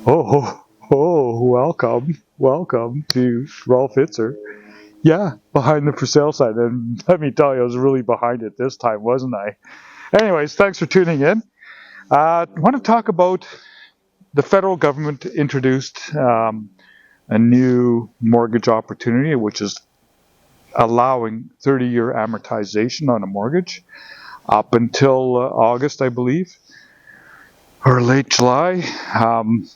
Welcome to Rolf Hitzer. Yeah, behind the for sale sign. And let me tell you, I was really behind it this time, wasn't I? Anyways, thanks for tuning in. I want to talk about the federal government introduced a new mortgage opportunity, which is allowing 30-year amortization on a mortgage up until August, I believe, or late July.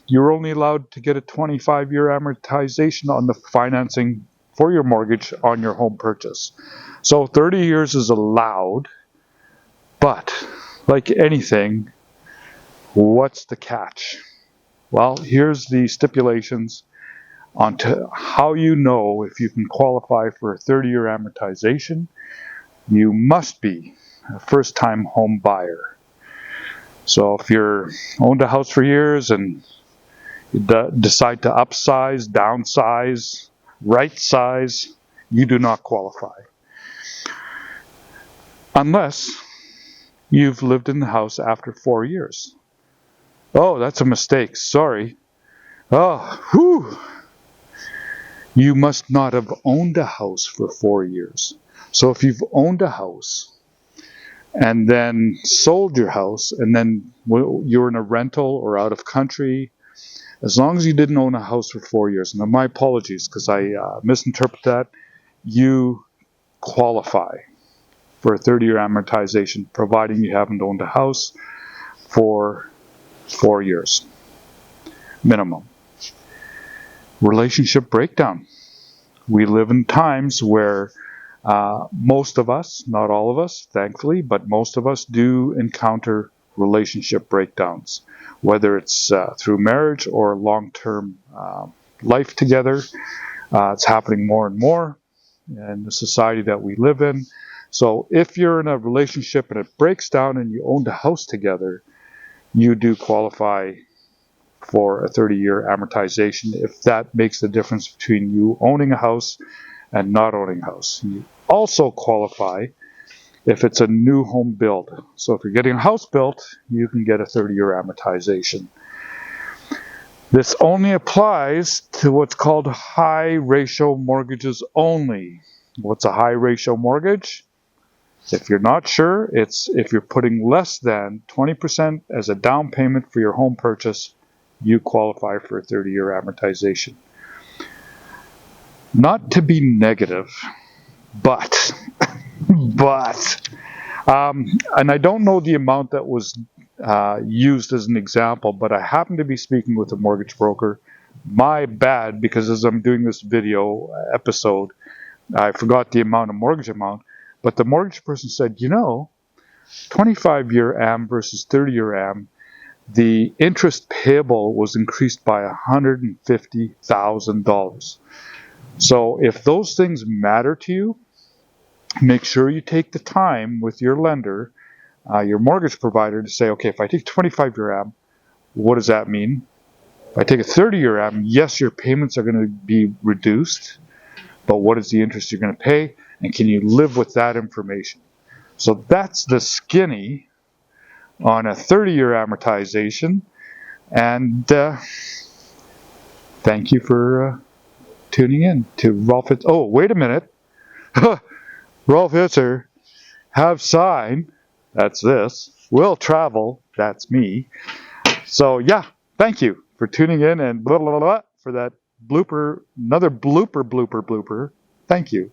You're only allowed to get a 25-year amortization on the financing for your mortgage on your home purchase. So 30 years is allowed, but like anything, what's the catch? Well, here's the stipulations onto how you know if you can qualify for a 30-year amortization. You must be a first-time home buyer. So if you're owned a house for years and you decide to upsize, downsize, right size, you do not qualify. Unless you've lived in the house after 4 years. Oh, that's a mistake. Sorry. You must not have owned a house for 4 years. So if you've owned a house and then sold your house and then you're in a rental or out of country, as long as you didn't own a house for 4 years, now my apologies because I misinterpreted that, you qualify for a 30-year amortization, providing you haven't owned a house for 4 years minimum. Relationship breakdown. We live in times where most of us, not all of us, thankfully, but most of us do encounter relationship breakdowns, whether it's through marriage or long-term life together. It's happening more and more in the society that we live in. So if you're in a relationship and it breaks down and you owned a house together, you do qualify for a 30-year amortization if that makes the difference between you owning a house and not owning a house. You also qualify if it's a new home build. So if you're getting a house built, you can get a 30-year amortization. This only applies to what's called high ratio mortgages only. What's a high ratio mortgage? If you're not sure, it's if you're putting less than 20% as a down payment for your home purchase, you qualify for a 30-year amortization. Not to be negative, but and I don't know the amount that was used as an example, but I happen to be speaking with a mortgage broker. My bad, because as I'm doing this video episode, I forgot the mortgage amount, but the mortgage person said, 25-year AM versus 30-year AM, the interest payable was increased by $150,000. So if those things matter to you, make sure you take the time with your lender, your mortgage provider, to say, okay, if I take 25-year AM, what does that mean? If I take a 30-year AM, yes, your payments are going to be reduced, but what is the interest you're going to pay? And can you live with that information? So that's the skinny on a 30-year amortization. And thank you for tuning in to Rolf Hitzer. Oh, wait a minute. Rolf Hitzer, have sign, that's this, will travel, that's me. So yeah, thank you for tuning in and blah, blah, blah, blah, for that blooper, another blooper. Thank you.